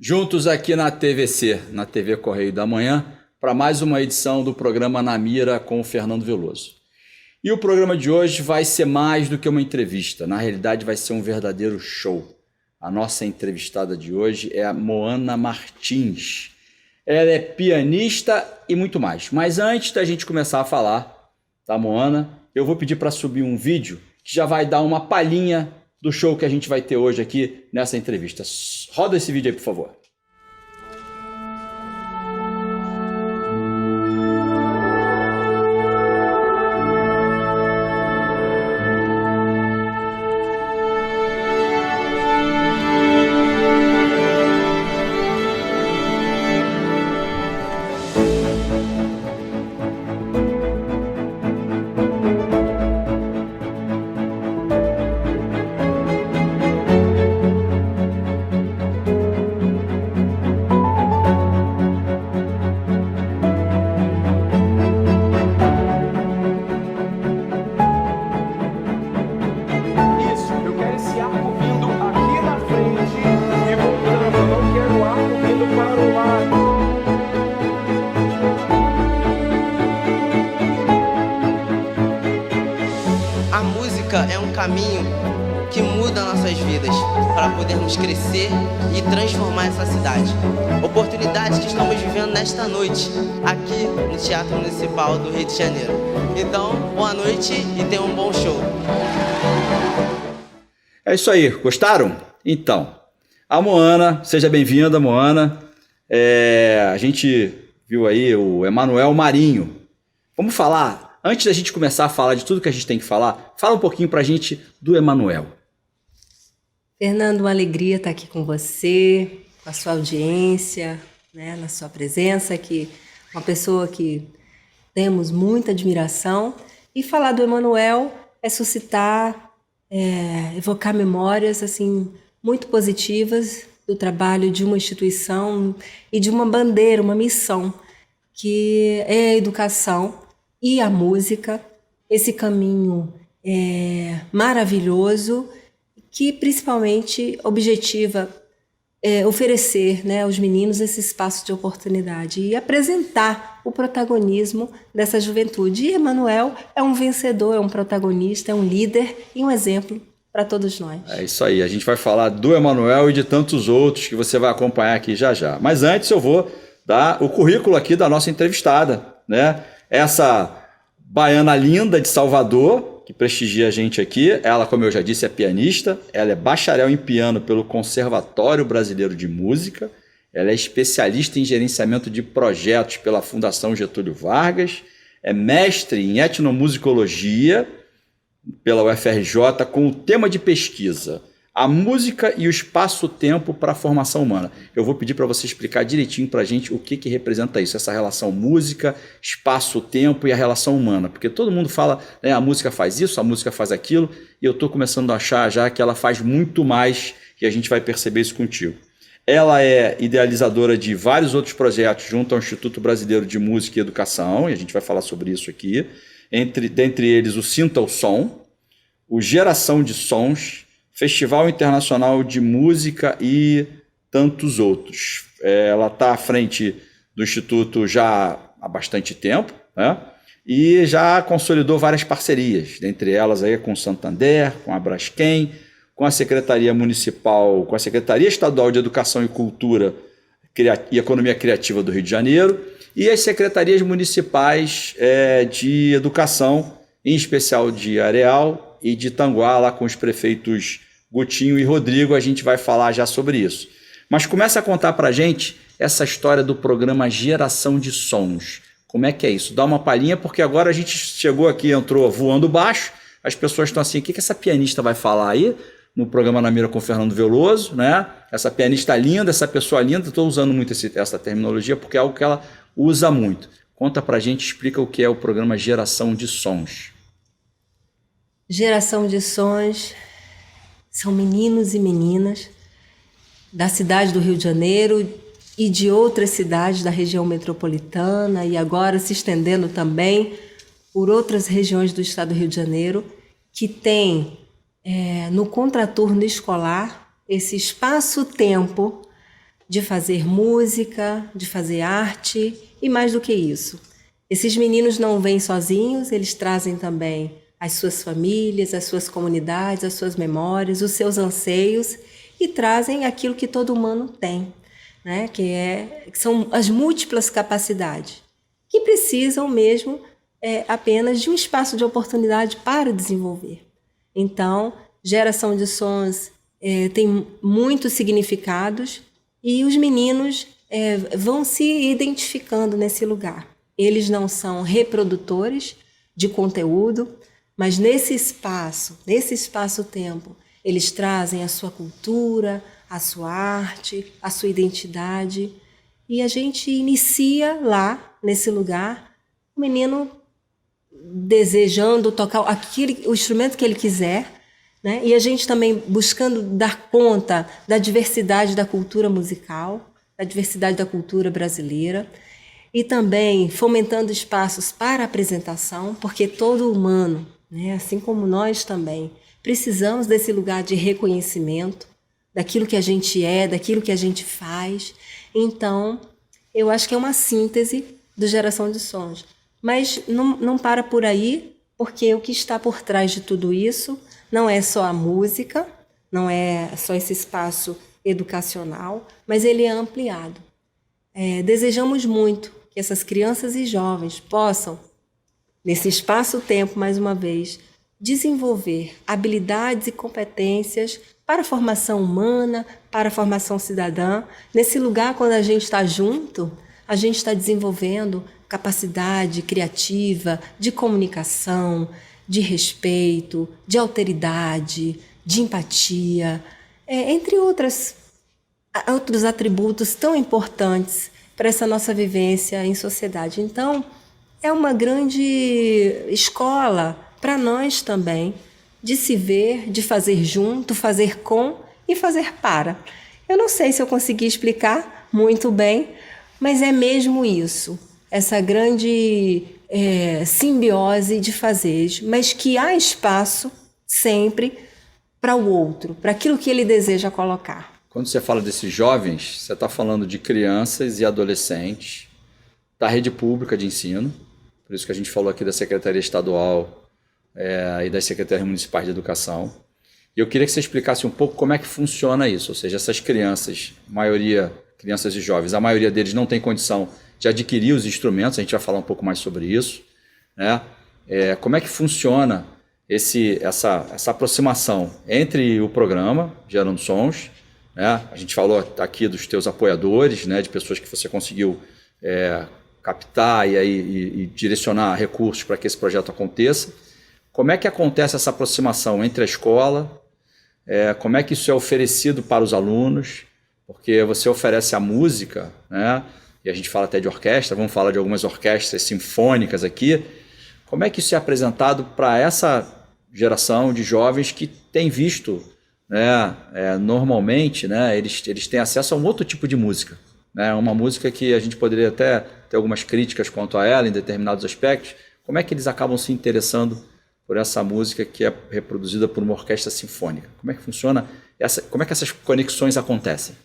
Juntos aqui na TVC, na TV Correio da Manhã, para mais uma edição do programa Na Mira com o Fernando Veloso. E o programa de hoje vai ser mais do que uma entrevista, na realidade vai ser um verdadeiro show. A nossa entrevistada de hoje é a Moana Martins. Ela é pianista e muito mais. Mas antes da gente começar a falar da Moana, eu vou pedir para subir um vídeo que já vai dar uma palhinha do show que a gente vai ter hoje aqui nessa entrevista. Roda esse vídeo aí, por favor. É um caminho que muda nossas vidas para podermos crescer e transformar essa cidade. Oportunidades que estamos vivendo nesta noite, aqui no Teatro Municipal do Rio de Janeiro. Então, boa noite e tenham um bom show. É isso aí, gostaram? Então, a Moana, seja bem-vinda, Moana. A gente viu aí o Emanuel Marinho. Vamos falar... Antes da gente começar a falar de tudo que a gente tem que falar, fala um pouquinho pra gente do Emanuel. Fernando, uma alegria estar aqui com você, com a sua audiência, né, na sua presença, que uma pessoa que temos muita admiração. E falar do Emanuel é suscitar, evocar memórias assim, muito positivas do trabalho de uma instituição e de uma bandeira, uma missão, que é a educação e a música, esse caminho maravilhoso, que principalmente objetiva oferecer, né, aos meninos esse espaço de oportunidade e apresentar o protagonismo dessa juventude. E Emanuel é um vencedor, é um protagonista, é um líder e um exemplo para todos nós. É isso aí, a gente vai falar do Emanuel e de tantos outros que você vai acompanhar aqui já já. Mas antes eu vou dar o currículo aqui da nossa entrevistada, né? Essa baiana linda de Salvador, que prestigia a gente aqui, ela, como eu já disse, é pianista, ela é bacharel em piano pelo Conservatório Brasileiro de Música, ela é especialista em gerenciamento de projetos pela Fundação Getúlio Vargas, é mestre em etnomusicologia pela UFRJ com o tema de pesquisa a música e o espaço-tempo para a formação humana. Eu vou pedir para você explicar direitinho para a gente o que representa isso, essa relação música, espaço-tempo e a relação humana. Porque todo mundo fala, né, a música faz isso, a música faz aquilo, e eu estou começando a achar já que ela faz muito mais, e a gente vai perceber isso contigo. Ela é idealizadora de vários outros projetos junto ao Instituto Brasileiro de Música e Educação, e a gente vai falar sobre isso aqui, dentre eles o Sinta o Som, o Geração de Sons, Festival Internacional de Música e tantos outros. Ela está à frente do Instituto já há bastante tempo, né? E já consolidou várias parcerias, dentre elas aí com o Santander, com a Braskem, com a Secretaria Municipal, com a Secretaria Estadual de Educação e Cultura e Economia Criativa do Rio de Janeiro e as secretarias municipais de educação, em especial de Areal e de Tanguá, lá com os prefeitos Gutinho e Rodrigo. A gente vai falar já sobre isso. Mas começa a contar para a gente essa história do programa Geração de Sons. Como é que é isso? Dá uma palhinha, porque agora a gente chegou aqui, entrou voando baixo, as pessoas estão assim, o que essa pianista vai falar aí no programa Na Mira com o Fernando Veloso, né? Essa pianista linda, essa pessoa linda, estou usando muito essa terminologia porque é algo que ela usa muito. Conta para a gente, explica o que é o programa Geração de Sons. Geração de Sons são meninos e meninas da cidade do Rio de Janeiro e de outras cidades da região metropolitana e agora se estendendo também por outras regiões do estado do Rio de Janeiro, que tem no contraturno escolar esse espaço-tempo de fazer música, de fazer arte e mais do que isso. Esses meninos não vêm sozinhos, eles trazem também as suas famílias, as suas comunidades, as suas memórias, os seus anseios e trazem aquilo que todo humano tem, né? Que são as múltiplas capacidades, que precisam mesmo apenas de um espaço de oportunidade para desenvolver. Então, Geração de Sons tem muitos significados e os meninos vão se identificando nesse lugar. Eles não são reprodutores de conteúdo, mas nesse espaço-tempo, eles trazem a sua cultura, a sua arte, a sua identidade. E a gente inicia lá, nesse lugar, o menino desejando tocar o instrumento que ele quiser, né? E a gente também buscando dar conta da diversidade da cultura musical, da diversidade da cultura brasileira, e também fomentando espaços para apresentação, porque todo humano, né, assim como nós também, precisamos desse lugar de reconhecimento, daquilo que a gente é, daquilo que a gente faz. Então, eu acho que é uma síntese do Geração de Sons. Mas não para por aí, porque o que está por trás de tudo isso não é só a música, não é só esse espaço educacional, mas ele é ampliado. Desejamos muito que essas crianças e jovens possam, nesse espaço-tempo, mais uma vez, desenvolver habilidades e competências para a formação humana, para a formação cidadã. Nesse lugar, quando a gente está junto, a gente está desenvolvendo capacidade criativa, de comunicação, de respeito, de alteridade, de empatia, entre outros atributos tão importantes para essa nossa vivência em sociedade. Então, é uma grande escola para nós também, de se ver, de fazer junto, fazer com e fazer para. Eu não sei se eu consegui explicar muito bem, mas é mesmo isso, essa grande simbiose de fazeres, mas que há espaço sempre para o outro, para aquilo que ele deseja colocar. Quando você fala desses jovens, você está falando de crianças e adolescentes da rede pública de ensino, por isso que a gente falou aqui da Secretaria Estadual e das Secretarias Municipais de Educação. E eu queria que você explicasse um pouco como é que funciona isso, ou seja, essas crianças, maioria crianças e jovens, a maioria deles não tem condição de adquirir os instrumentos, a gente vai falar um pouco mais sobre isso, né? Como é que funciona essa aproximação entre o programa Gerando Sons, né? A gente falou aqui dos teus apoiadores, né? De pessoas que você conseguiu captar e direcionar recursos para que esse projeto aconteça. Como é que acontece essa aproximação entre a escola, como é que isso é oferecido para os alunos, porque você oferece a música, né? E a gente fala até de orquestra, vamos falar de algumas orquestras sinfônicas aqui. Como é que isso é apresentado para essa geração de jovens que tem visto, né, normalmente, né, eles têm acesso a um outro tipo de música, né, uma música que a gente poderia até ter algumas críticas quanto a ela em determinados aspectos. Como é que eles acabam se interessando por essa música que é reproduzida por uma orquestra sinfônica? Como é que funciona? Como é que essas conexões acontecem?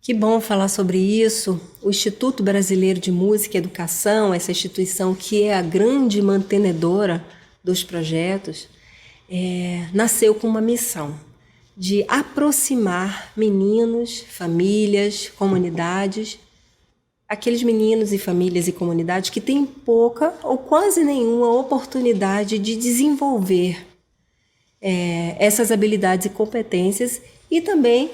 Que bom falar sobre isso. O Instituto Brasileiro de Música e Educação, essa instituição que é a grande mantenedora dos projetos, nasceu com uma missão de aproximar meninos, famílias, comunidades, aqueles meninos e famílias e comunidades que têm pouca ou quase nenhuma oportunidade de desenvolver essas habilidades e competências, e também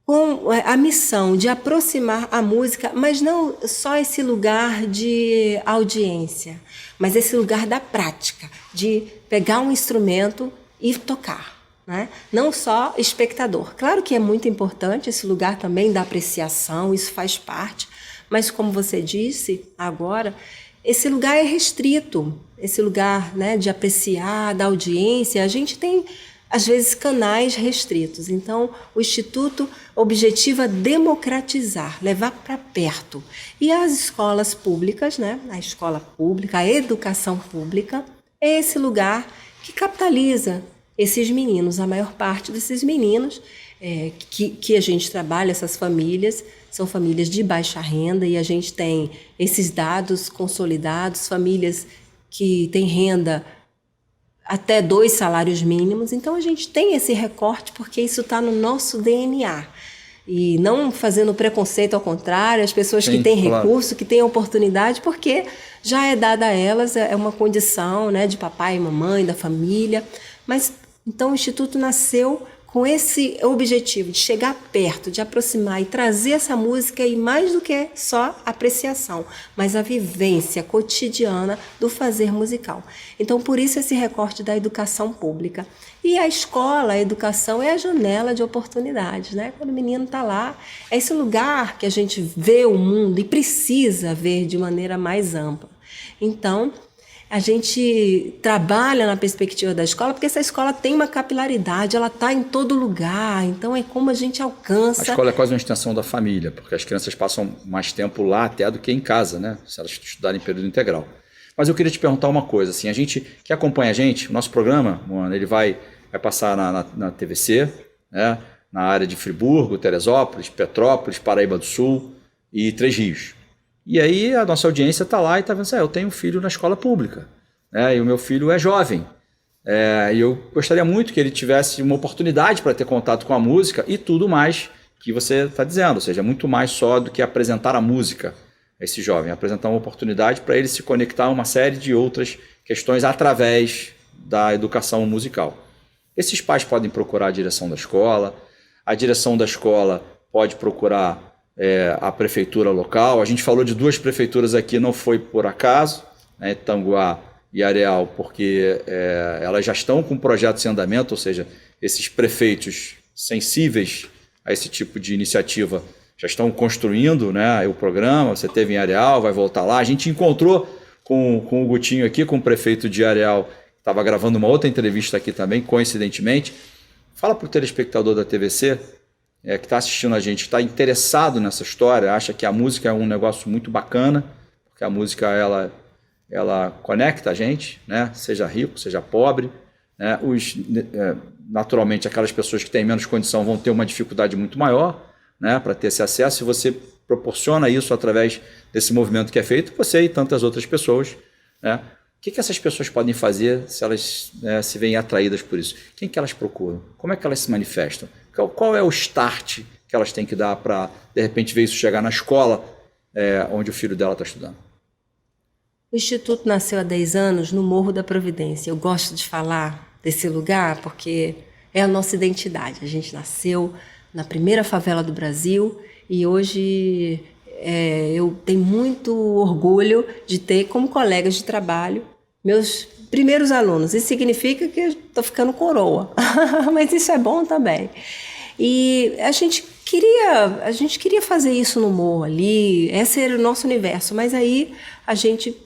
com a missão de aproximar a música, mas não só esse lugar de audiência, mas esse lugar da prática, de pegar um instrumento e tocar, né? Não só espectador. Claro que é muito importante esse lugar também da apreciação, isso faz parte, mas como você disse agora, esse lugar é restrito, esse lugar, né, de apreciar, da audiência, a gente tem às vezes canais restritos. Então, o Instituto objetiva democratizar, levar para perto. E as escolas públicas, né? A escola pública, a educação pública, é esse lugar que capitaliza esses meninos. A maior parte desses meninos que a gente trabalha, essas famílias, são famílias de baixa renda, e a gente tem esses dados consolidados, famílias que têm renda até 2 salários mínimos. Então a gente tem esse recorte porque isso está no nosso DNA. E não fazendo preconceito, ao contrário, as pessoas que têm recurso, que têm oportunidade, porque já é dada a elas, é uma condição, né, de papai e mamãe, da família. Mas então o Instituto nasceu com esse objetivo de chegar perto, de aproximar e trazer essa música, e mais do que só apreciação, mas a vivência cotidiana do fazer musical. Então, por isso esse recorte da educação pública. E a escola, a educação é a janela de oportunidades, né? Quando o menino está lá, é esse lugar que a gente vê o mundo e precisa ver de maneira mais ampla. Então, a gente trabalha na perspectiva da escola, porque essa escola tem uma capilaridade, ela está em todo lugar, então é como a gente alcança... A escola é quase uma extensão da família, porque as crianças passam mais tempo lá até do que em casa, né? Se elas estudarem em período integral. Mas eu queria te perguntar uma coisa, assim, a gente que acompanha a gente, o nosso programa, Moana, ele vai passar na TVC, né? Na área de Friburgo, Teresópolis, Petrópolis, Paraíba do Sul e Três Rios. E aí a nossa audiência está lá e está vendo, eu tenho um filho na escola pública, né? E o meu filho é jovem, e eu gostaria muito que ele tivesse uma oportunidade para ter contato com a música e tudo mais que você está dizendo, ou seja, muito mais só do que apresentar a música a esse jovem, apresentar uma oportunidade para ele se conectar a uma série de outras questões através da educação musical. Esses pais podem procurar a direção da escola pode procurar a prefeitura local. A gente falou de 2 prefeituras aqui, não foi por acaso, né, Tanguá e Areal, porque elas já estão com projetos em andamento, ou seja, esses prefeitos sensíveis a esse tipo de iniciativa já estão construindo, né, o programa. Você teve em Areal, vai voltar lá. A gente encontrou com o Gutinho aqui, com o prefeito de Areal, que estava gravando uma outra entrevista aqui também, coincidentemente. Fala para o telespectador da TVC, que está assistindo a gente, está interessado nessa história, acha que a música é um negócio muito bacana, porque a música ela conecta a gente, né? Seja rico, seja pobre, né? Naturalmente, aquelas pessoas que têm menos condição vão ter uma dificuldade muito maior, né, para ter esse acesso, e você proporciona isso através desse movimento que é feito, você e tantas outras pessoas, né? O que essas pessoas podem fazer se elas se veem atraídas por isso? Quem que elas procuram? Como é que elas se manifestam? Qual é o start que elas têm que dar para, de repente, ver isso chegar na escola onde o filho dela está estudando? O Instituto nasceu há 10 anos no Morro da Providência. Eu gosto de falar desse lugar porque é a nossa identidade. A gente nasceu na primeira favela do Brasil e hoje eu tenho muito orgulho de ter como colegas de trabalho meus primeiros alunos. Isso significa que eu estou ficando coroa, mas isso é bom também. E a gente queria fazer isso no morro ali, esse era o nosso universo, mas aí a gente,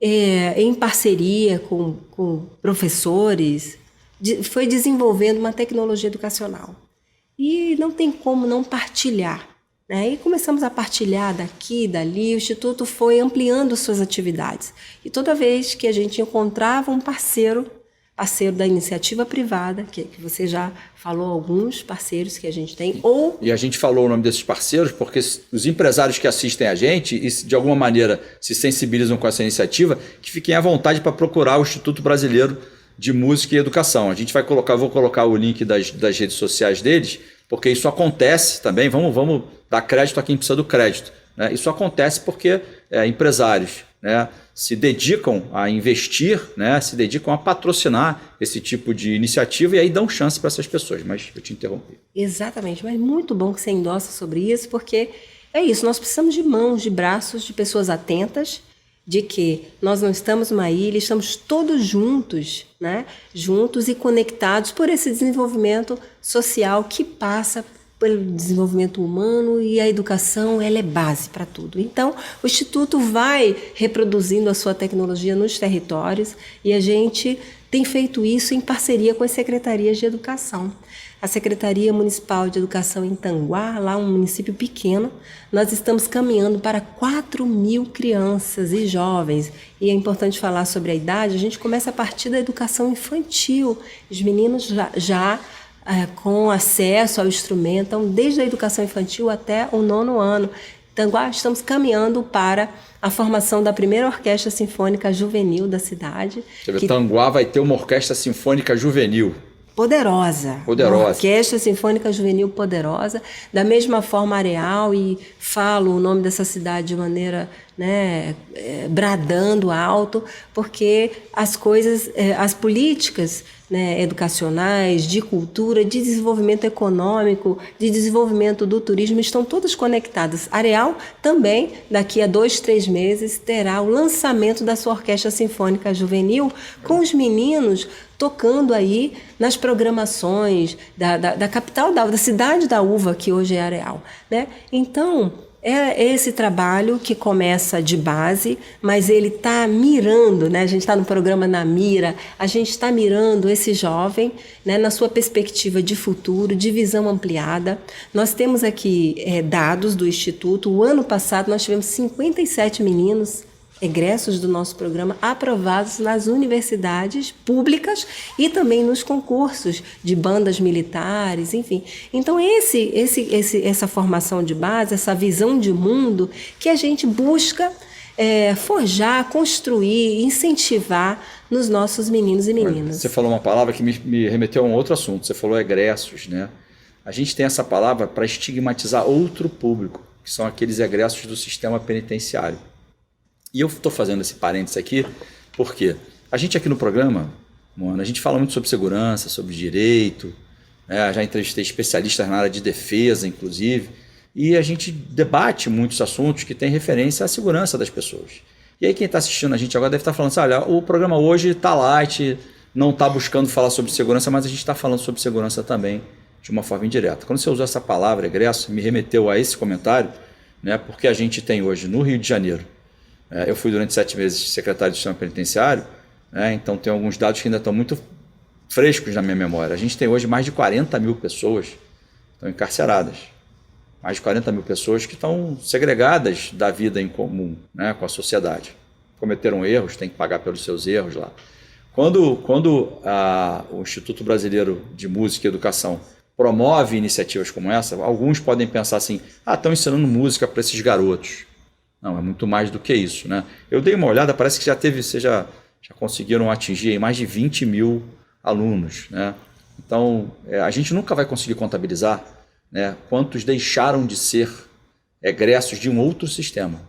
em parceria com professores, foi desenvolvendo uma tecnologia educacional. E não tem como não partilhar, né? E começamos a partilhar daqui, dali, o Instituto foi ampliando suas atividades. E toda vez que a gente encontrava um parceiro da iniciativa privada, que você já falou alguns parceiros que a gente tem, E a gente falou o nome desses parceiros porque os empresários que assistem a gente e de alguma maneira se sensibilizam com essa iniciativa, que fiquem à vontade para procurar o Instituto Brasileiro de Música e Educação. A gente vou colocar o link das redes sociais deles, porque isso acontece também, vamos dar crédito a quem precisa do crédito, né? Isso acontece porque empresários, né, se dedicam a investir, né, se dedicam a patrocinar esse tipo de iniciativa e aí dão chance para essas pessoas, mas eu te interrompi. Exatamente, mas muito bom que você endossa sobre isso, porque é isso, nós precisamos de mãos, de braços, de pessoas atentas, de que nós não estamos numa ilha, estamos todos juntos, né? Juntos e conectados por esse desenvolvimento social que passa pelo desenvolvimento humano, e a educação ela é base para tudo. Então, o Instituto vai reproduzindo a sua tecnologia nos territórios e a gente tem feito isso em parceria com as secretarias de educação. A Secretaria Municipal de Educação em Tanguá, lá um município pequeno, nós estamos caminhando para 4.000 crianças e jovens. E é importante falar sobre a idade, a gente começa a partir da educação infantil. Os meninos já com acesso ao instrumento, então, desde a educação infantil até o 9º ano. Tanguá, estamos caminhando para a formação da primeira orquestra sinfônica juvenil da cidade. Tanguá vai ter uma orquestra sinfônica juvenil. Poderosa. Poderosa. Uma orquestra sinfônica juvenil poderosa. Da mesma forma, Areal, e falo o nome dessa cidade de maneira, né, bradando alto, porque as coisas, as políticas, né, educacionais, de cultura, de desenvolvimento econômico, de desenvolvimento do turismo, estão todas conectadas. Areal também, daqui a 2, 3 meses, terá o lançamento da sua orquestra sinfônica juvenil, com os meninos tocando aí nas programações da capital, da cidade da uva, que hoje é Areal, né? Então, é esse trabalho que começa de base, mas ele está mirando, né? A gente está no programa Na Mira, a gente está mirando esse jovem, né, na sua perspectiva de futuro, de visão ampliada. Nós temos aqui dados do Instituto. O ano passado nós tivemos 57 meninos egressos do nosso programa aprovados nas universidades públicas e também nos concursos de bandas militares, enfim. Então, essa formação de base, essa visão de mundo que a gente busca forjar, construir, incentivar nos nossos meninos e meninas. Você falou uma palavra que me remeteu a um outro assunto. Você falou egressos, né? A gente tem essa palavra para estigmatizar outro público, que são aqueles egressos do sistema penitenciário. E eu estou fazendo esse parênteses aqui porque a gente aqui no programa, Moana, a gente fala muito sobre segurança, sobre direito, né? Já entrevistei especialistas na área de defesa, inclusive, e a gente debate muitos assuntos que têm referência à segurança das pessoas. E aí quem está assistindo a gente agora deve estar falando assim, olha, o programa hoje está light, não está buscando falar sobre segurança, mas a gente está falando sobre segurança também de uma forma indireta. Quando você usou essa palavra, egresso, me remeteu a esse comentário, né? Porque a gente tem hoje no Rio de Janeiro, eu fui durante 7 meses secretário de sistema penitenciário, né? Então tem alguns dados que ainda estão muito frescos na minha memória. A gente tem hoje mais de 40 mil pessoas que estão encarceradas. Mais de 40 mil pessoas que estão segregadas da vida em comum, né, com a sociedade. Cometeram erros, tem que pagar pelos seus erros lá. Quando o Instituto Brasileiro de Música e Educação promove iniciativas como essa, alguns podem pensar assim, estão ensinando música para esses garotos. Não, é muito mais do que isso, né? Eu dei uma olhada, parece que vocês já conseguiram atingir mais de 20 mil alunos, né? Então, a gente nunca vai conseguir contabilizar, né, quantos deixaram de ser egressos de um outro sistema,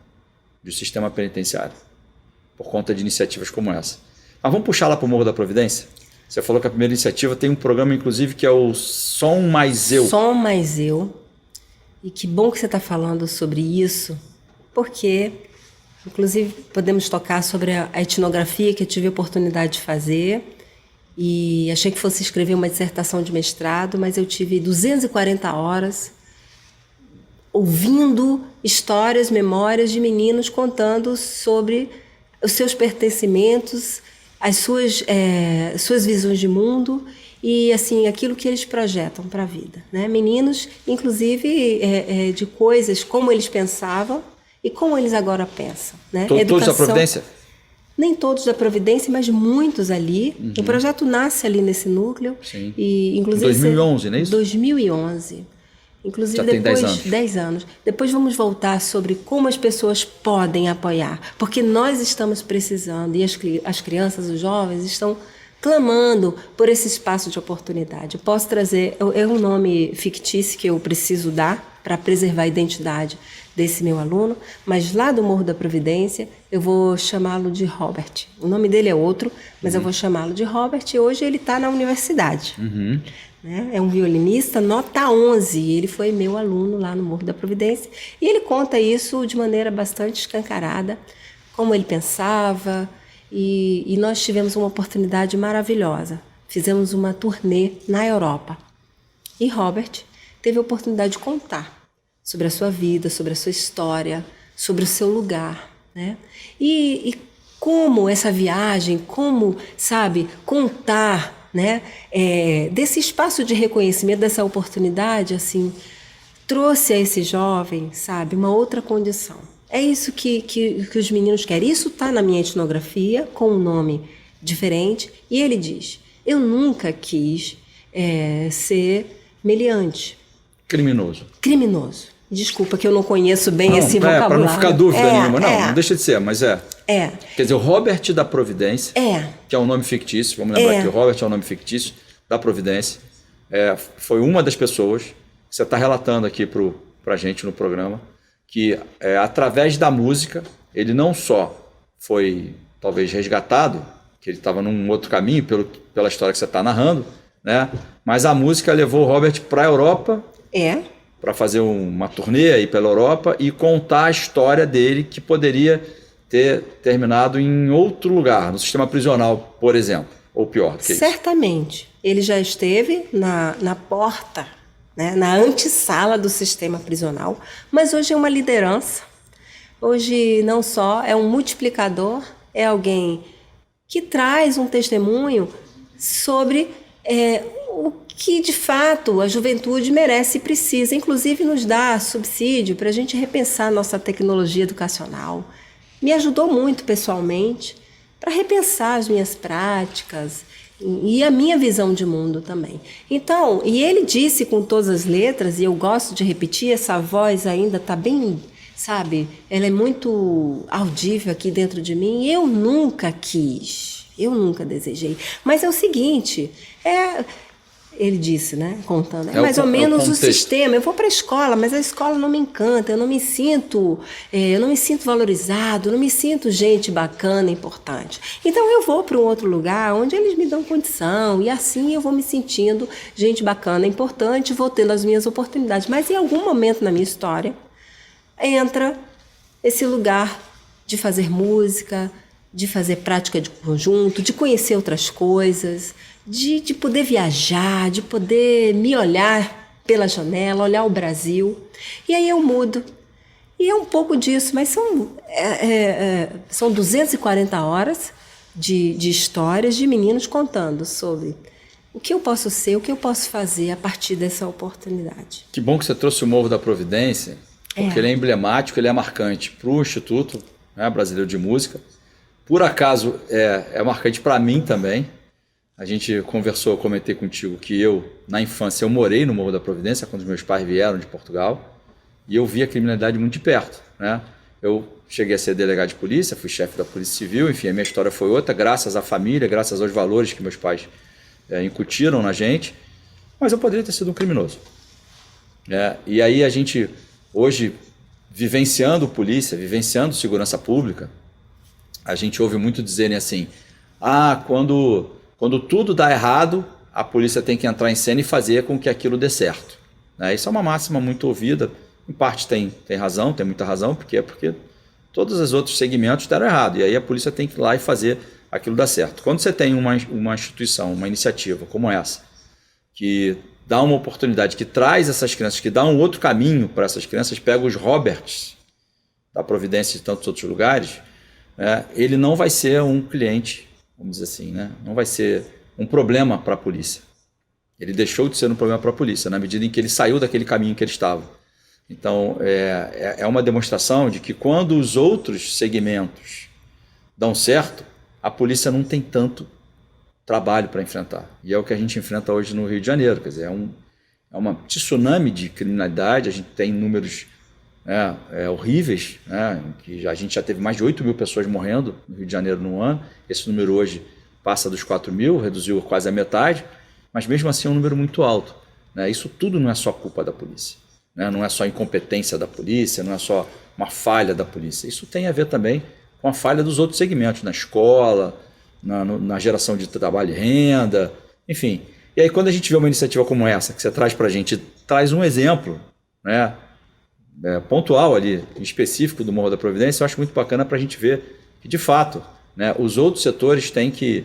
do sistema penitenciário, por conta de iniciativas como essa. Mas vamos puxar lá para o Morro da Providência? Você falou que a primeira iniciativa tem um programa, inclusive, que é o Som Mais Eu. Som Mais Eu. E que bom que você está falando sobre isso, porque, inclusive, podemos tocar sobre a etnografia que eu tive a oportunidade de fazer. E achei que fosse escrever uma dissertação de mestrado, mas eu tive 240 horas ouvindo histórias, memórias de meninos contando sobre os seus pertencimentos, as suas visões de mundo e assim aquilo que eles projetam para a vida, né? Meninos, inclusive, de coisas como eles pensavam e como eles agora pensam, né? Todos da Providência? Nem todos da Providência, mas muitos ali. Uhum. O projeto nasce ali nesse núcleo. Sim. E, inclusive, 2011, não é isso? 2011. Inclusive, já depois, tem 10 anos. 10 anos. Depois vamos voltar sobre como as pessoas podem apoiar. Porque nós estamos precisando, e as crianças, os jovens, estão clamando por esse espaço de oportunidade. Eu posso trazer, é um nome fictício que eu preciso dar para preservar a identidade desse meu aluno, mas lá do Morro da Providência eu vou chamá-lo de Robert. O nome dele é outro, mas eu vou chamá-lo de Robert e hoje ele está na universidade. Uhum. Né? É um violinista, nota 11, ele foi meu aluno lá no Morro da Providência e ele conta isso de maneira bastante escancarada, como ele pensava, e nós tivemos uma oportunidade maravilhosa. Fizemos uma turnê na Europa e Robert teve a oportunidade de contar sobre a sua vida, sobre a sua história, sobre o seu lugar, né? E como essa viagem, como, sabe, contar, né, desse espaço de reconhecimento, dessa oportunidade, assim, trouxe a esse jovem, sabe, uma outra condição. É isso que os meninos querem. Isso está na minha etnografia, com um nome diferente, e ele diz, eu nunca quis ser meliante. Criminoso. Desculpa que eu não conheço bem Não, esse vocabulário. Para não ficar dúvida nenhuma. Não deixa de ser, mas é. Quer dizer, o Robert da Providência, que é um nome fictício, vamos lembrar que o Robert é um nome fictício da Providência, foi uma das pessoas que você está relatando aqui para a gente no programa, que através da música, ele não só foi talvez resgatado, que ele estava num outro caminho pela história que você está narrando, né? Mas a música levou o Robert para a Europa, para fazer uma turnê aí pela Europa e contar a história dele, que poderia ter terminado em outro lugar, no sistema prisional, por exemplo, ou pior do que isso. Certamente. Ele já esteve na porta, né, na antessala do sistema prisional, mas hoje é uma liderança. Hoje não só é um multiplicador, é alguém que traz um testemunho sobre o que de fato a juventude merece e precisa, inclusive nos dá subsídio para a gente repensar nossa tecnologia educacional. Me ajudou muito pessoalmente para repensar as minhas práticas e a minha visão de mundo também. Então, e ele disse com todas as letras, e eu gosto de repetir, essa voz ainda está bem, sabe, ela é muito audível aqui dentro de mim. Eu nunca quis, eu nunca desejei. Mas é o seguinte, ele disse, né, contando, mais ou menos o sistema. Eu vou para a escola, mas a escola não me encanta, eu não me sinto valorizado, eu não me sinto gente bacana, importante. Então eu vou para um outro lugar onde eles me dão condição e assim eu vou me sentindo gente bacana, importante, vou tendo as minhas oportunidades. Mas em algum momento na minha história entra esse lugar de fazer música, de fazer prática de conjunto, de conhecer outras coisas, de poder viajar, de poder me olhar pela janela, olhar o Brasil. E aí eu mudo. E é um pouco disso, mas são 240 horas de histórias de meninos contando sobre o que eu posso ser, o que eu posso fazer a partir dessa oportunidade. Que bom que você trouxe o Morro da Providência, porque ele é emblemático, ele é marcante para o Instituto, né, Brasileiro de Música. Por acaso, é marcante para mim também. A gente conversou, eu comentei contigo que na infância, eu morei no Morro da Providência, quando os meus pais vieram de Portugal, e eu vi a criminalidade muito de perto, né? Eu cheguei a ser delegado de polícia, fui chefe da Polícia Civil, enfim, a minha história foi outra, graças à família, graças aos valores que meus pais incutiram na gente, mas eu poderia ter sido um criminoso. E aí a gente, hoje, vivenciando polícia, vivenciando segurança pública, a gente ouve muito dizerem assim, quando tudo dá errado, a polícia tem que entrar em cena e fazer com que aquilo dê certo. Isso é uma máxima muito ouvida, em parte tem razão, tem muita razão, porque todos os outros segmentos deram errado, e aí a polícia tem que ir lá e fazer aquilo dar certo. Quando você tem uma instituição, uma iniciativa como essa, que dá uma oportunidade, que traz essas crianças, que dá um outro caminho para essas crianças, pega os Roberts da Providência e de tantos outros lugares, ele não vai ser um cliente, vamos dizer assim, né? Não vai ser um problema para a polícia. Ele deixou de ser um problema para a polícia, na medida em que ele saiu daquele caminho que ele estava. Então, é uma demonstração de que quando os outros segmentos dão certo, a polícia não tem tanto trabalho para enfrentar. E é o que a gente enfrenta hoje no Rio de Janeiro. Quer dizer, é uma tsunami de criminalidade, a gente tem números horríveis, né? Que a gente já teve mais de 8 mil pessoas morrendo no Rio de Janeiro no ano. Esse número hoje passa dos 4 mil, reduziu quase a metade, mas mesmo assim é um número muito alto, né? Isso tudo não é só culpa da polícia, né? Não é só incompetência da polícia, não é só uma falha da polícia. Isso tem a ver também com a falha dos outros segmentos, na escola, na geração de trabalho e renda, enfim. E aí quando a gente vê uma iniciativa como essa, que você traz para a gente, traz um exemplo, né? Pontual ali, específico do Morro da Providência, eu acho muito bacana para a gente ver que, de fato, né, os outros setores têm que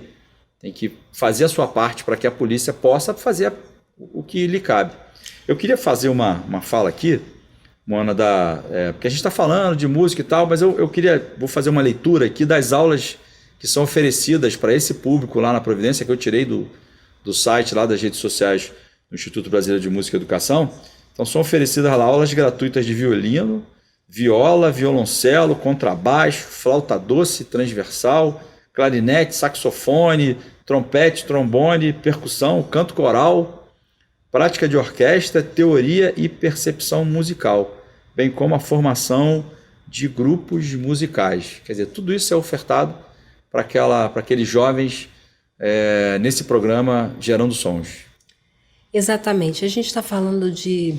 fazer a sua parte para que a polícia possa fazer o que lhe cabe. Eu queria fazer uma fala aqui, Moana, porque a gente está falando de música e tal, mas vou fazer uma leitura aqui das aulas que são oferecidas para esse público lá na Providência, que eu tirei do site lá das redes sociais do Instituto Brasileiro de Música e Educação. Então são oferecidas lá aulas gratuitas de violino, viola, violoncelo, contrabaixo, flauta doce, transversal, clarinete, saxofone, trompete, trombone, percussão, canto coral, prática de orquestra, teoria e percepção musical, bem como a formação de grupos musicais. Quer dizer, tudo isso é ofertado para aqueles jovens nesse programa Gerando Sons. Exatamente. A gente está falando de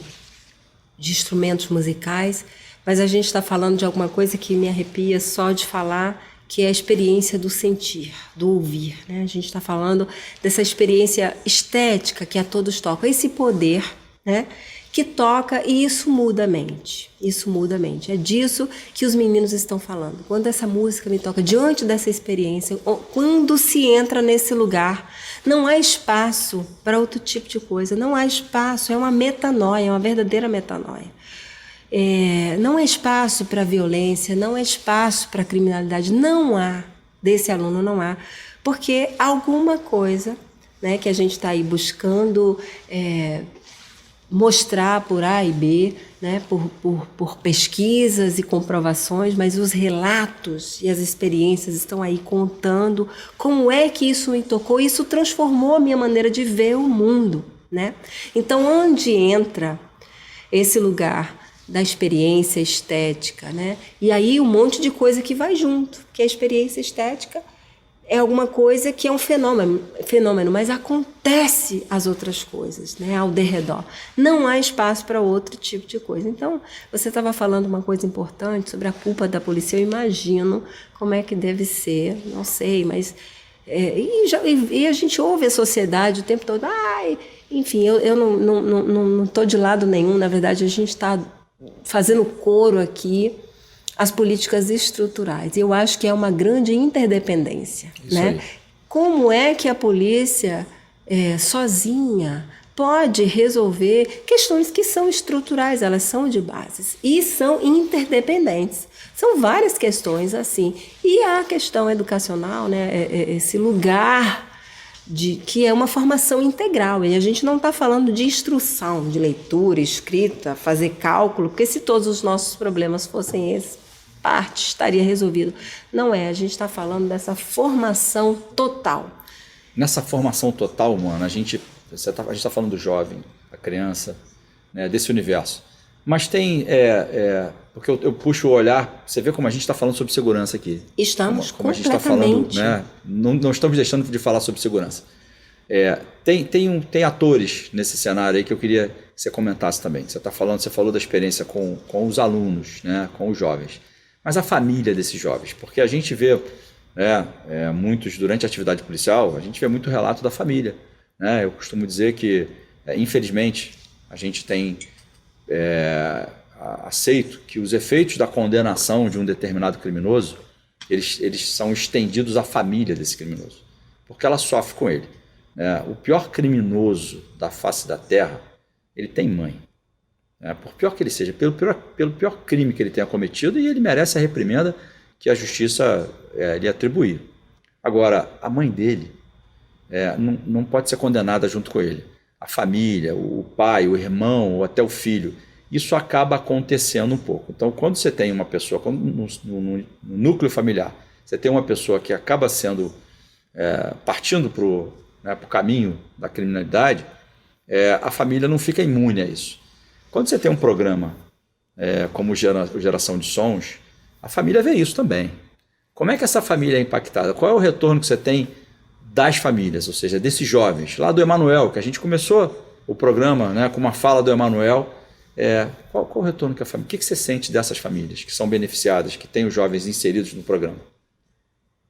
instrumentos musicais, mas a gente está falando de alguma coisa que me arrepia só de falar, que é a experiência do sentir, do ouvir, né? A gente está falando dessa experiência estética que a todos tocam, esse poder, né, que toca, e isso muda a mente. Isso muda a mente. É disso que os meninos estão falando. Quando essa música me toca, diante dessa experiência, quando se entra nesse lugar, não há espaço para outro tipo de coisa, não há espaço, é uma metanoia, é uma verdadeira metanoia. Não há espaço para violência, não há espaço para criminalidade, não há, desse aluno não há, porque alguma coisa, né, que a gente está aí buscando mostrar por A e B, né, por pesquisas e comprovações, mas os relatos e as experiências estão aí contando como é que isso me tocou, isso transformou a minha maneira de ver o mundo, né? Então, onde entra esse lugar da experiência estética, né? E aí um monte de coisa que vai junto, porque a experiência estética é alguma coisa que é um fenômeno, mas acontece as outras coisas, né, ao derredor. Não há espaço para outro tipo de coisa. Então, você estava falando uma coisa importante sobre a culpa da polícia. Eu imagino como é que deve ser, não sei, mas... E a gente ouve a sociedade o tempo todo. Enfim, eu não estou de lado nenhum. Na verdade, a gente está fazendo coro aqui as políticas estruturais. Eu acho que é uma grande interdependência, né? Aí. Como é que a polícia sozinha pode resolver questões que são estruturais, elas são de bases e são interdependentes. São várias questões assim. E a questão educacional, né? Esse lugar que é uma formação integral. E a gente não está falando de instrução, de leitura, escrita, fazer cálculo, porque se todos os nossos problemas fossem esses, parte estaria resolvido. Não é, a gente está falando dessa formação total. Nessa formação total, mano, a gente está falando do jovem, da criança, né, desse universo. Mas tem, porque eu puxo o olhar, você vê como a gente está falando sobre segurança aqui. Estamos como a gente está falando, né? Não estamos deixando de falar sobre segurança. Tem atores nesse cenário aí que eu queria que você comentasse também. Você falou da experiência com os alunos, né, com os jovens. Mas a família desses jovens, porque a gente vê muitos, durante a atividade policial, a gente vê muito relato da família, né? Eu costumo dizer que, infelizmente, a gente tem aceito que os efeitos da condenação de um determinado criminoso, eles são estendidos à família desse criminoso, porque ela sofre com ele. O pior criminoso da face da terra, ele tem mãe. Por pior que ele seja, pelo pior crime que ele tenha cometido, e ele merece a reprimenda que a justiça lhe atribuir. Agora, a mãe dele não pode ser condenada junto com ele. A família, o pai, o irmão, ou até o filho, isso acaba acontecendo um pouco. Então, quando você tem uma pessoa, no núcleo familiar, você tem uma pessoa que acaba sendo, partindo para o caminho da criminalidade, a família não fica imune a isso. Quando você tem um programa como Geração de Sons, a família vê isso também. Como é que essa família é impactada? Qual é o retorno que você tem das famílias, ou seja, desses jovens? Lá do Emanuel, que a gente começou o programa, né, com uma fala do Emanuel. Qual o retorno que a família... O que você sente dessas famílias que são beneficiadas, que têm os jovens inseridos no programa?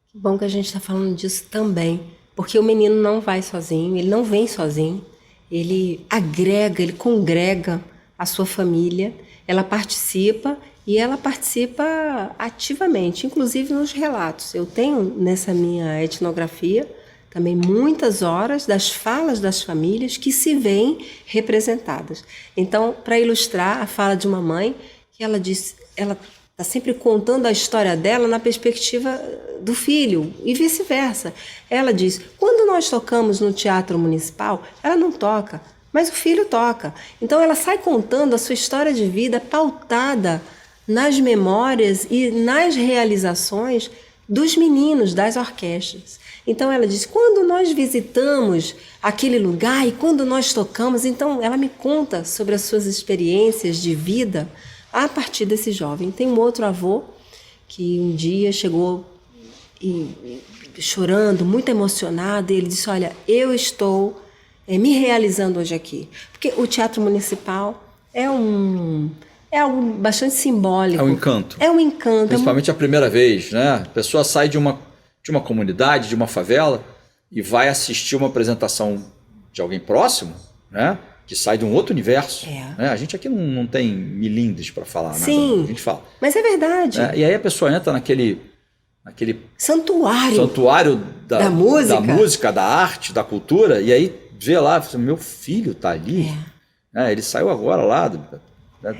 Que bom que a gente está falando disso também, porque o menino não vai sozinho, ele não vem sozinho, ele agrega, ele congrega a sua família, ela participa e ela participa ativamente, inclusive nos relatos. Eu tenho nessa minha etnografia também muitas horas das falas das famílias que se veem representadas. Então, para ilustrar a fala de uma mãe, que ela diz, ela está sempre contando a história dela na perspectiva do filho e vice-versa. Ela diz, quando nós tocamos no Teatro Municipal, ela não toca, mas o filho toca. Então ela sai contando a sua história de vida pautada nas memórias e nas realizações dos meninos das orquestras. Então ela diz, quando nós visitamos aquele lugar e quando nós tocamos, então ela me conta sobre as suas experiências de vida a partir desse jovem. Tem um outro avô que um dia chegou chorando, muito emocionado, e ele disse, olha, eu estou me realizando hoje aqui. Porque o Teatro Municipal é algo bastante simbólico. É um encanto. É um encanto. Principalmente a primeira vez, né? A pessoa sai de uma comunidade, de uma favela, e vai assistir uma apresentação de alguém próximo, né? Que sai de um outro universo. Né? A gente aqui não tem milindres para falar, sim, nada. A gente fala. Mas é verdade. E aí a pessoa entra naquele santuário da música, da arte, da cultura, e aí vê lá, meu filho tá ali. Ele saiu agora lá da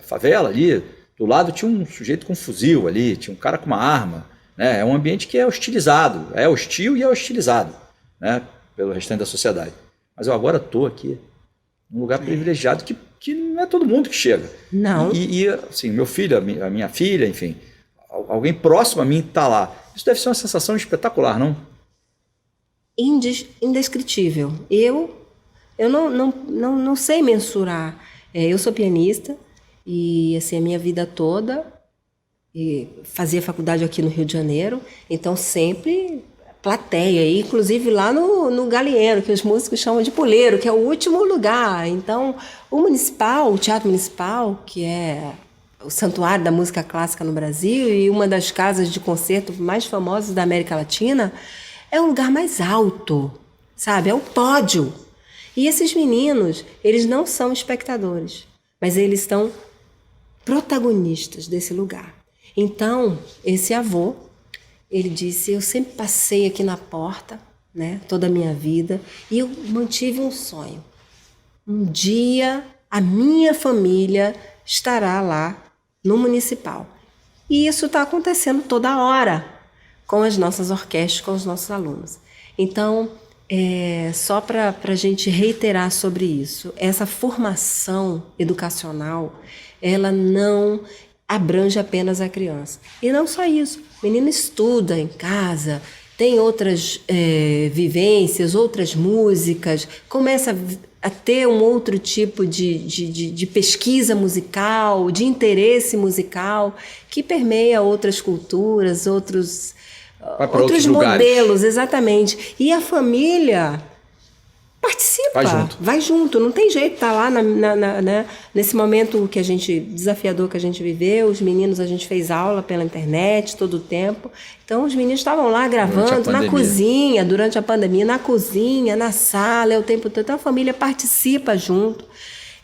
favela ali, do lado tinha um sujeito com um fuzil ali, tinha um cara com uma arma. É um ambiente que é hostilizado, é hostil e é hostilizado, né, pelo restante da sociedade. Mas eu agora estou aqui num lugar privilegiado que não é todo mundo que chega. Não. E assim, meu filho, a minha filha, enfim, alguém próximo a mim está lá. Isso deve ser uma sensação espetacular, não? Indescritível. Eu não sei mensurar. Eu sou pianista e assim, a minha vida toda fazia faculdade aqui no Rio de Janeiro, então sempre plateia, inclusive lá no Galieno, que os músicos chamam de puleiro, que é o último lugar. Então, o Teatro Municipal, que é o santuário da música clássica no Brasil e uma das casas de concerto mais famosas da América Latina, é o lugar mais alto, sabe? É o pódio. E esses meninos, eles não são espectadores, mas eles são protagonistas desse lugar. Então, esse avô, ele disse, eu sempre passei aqui na porta, né, toda a minha vida, e eu mantive um sonho. Um dia, a minha família estará lá no Municipal. E isso está acontecendo toda hora com as nossas orquestras, com os nossos alunos. Então, só para a gente reiterar sobre isso, essa formação educacional, ela não abrange apenas a criança. E não só isso, o menino estuda em casa, tem outras vivências, outras músicas, começa a ter um outro tipo de pesquisa musical, de interesse musical, que permeia outras culturas, outros modelos, exatamente. E a família participa, vai junto, não tem jeito, tá lá nesse momento desafiador que a gente viveu, os meninos, a gente fez aula pela internet todo o tempo, então os meninos estavam lá gravando na cozinha, durante a pandemia, na cozinha, na sala, o tempo todo, então a família participa junto,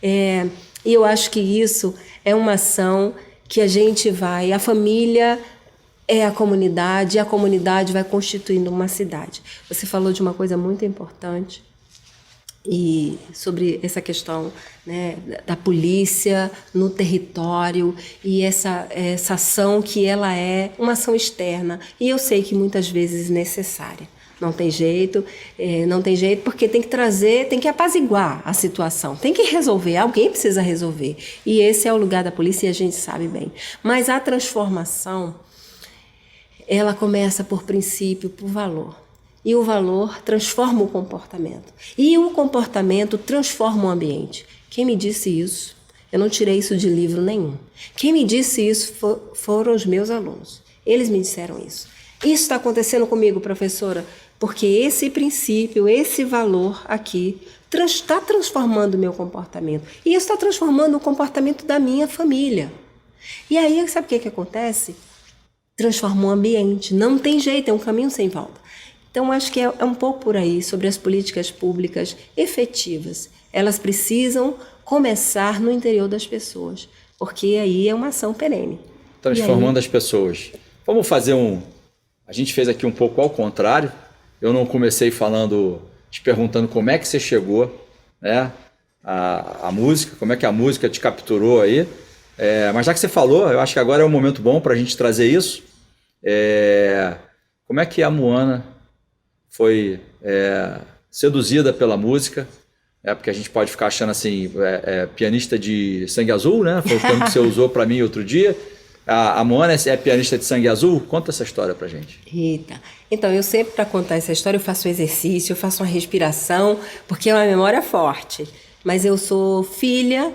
e eu acho que isso é uma ação que a família é a comunidade, e a comunidade vai constituindo uma cidade. Você falou de uma coisa muito importante, e sobre essa questão, né, da polícia no território e essa ação que ela é uma ação externa. E eu sei que muitas vezes necessária. Não tem jeito porque tem que apaziguar a situação, tem que resolver, alguém precisa resolver. E esse é o lugar da polícia e a gente sabe bem. Mas a transformação, ela começa por princípio, por valor. E o valor transforma o comportamento. E o comportamento transforma o ambiente. Quem me disse isso? Eu não tirei isso de livro nenhum. Quem me disse isso foram os meus alunos. Eles me disseram isso. Isso está acontecendo comigo, professora, porque esse princípio, esse valor aqui está transformando o meu comportamento. E isso está transformando o comportamento da minha família. E aí, sabe o que acontece? Transforma o ambiente. Não tem jeito, é um caminho sem volta. Então, acho que é um pouco por aí, sobre as políticas públicas efetivas. Elas precisam começar no interior das pessoas, porque aí é uma ação perene. Transformando as pessoas. Vamos fazer A gente fez aqui um pouco ao contrário. Eu não comecei te perguntando como é que você chegou, né, a música, como é que a música te capturou aí. Mas já que você falou, eu acho que agora é um momento bom para a gente trazer isso. Como é que a Moana foi seduzida pela música? Porque a gente pode ficar achando assim, pianista de sangue azul, né? Foi o termo que você usou para mim outro dia. A Moana é pianista de sangue azul? Conta essa história pra gente. Eita. Então, eu sempre, para contar essa história, eu faço um exercício, eu faço uma respiração, porque é uma memória forte. Mas eu sou filha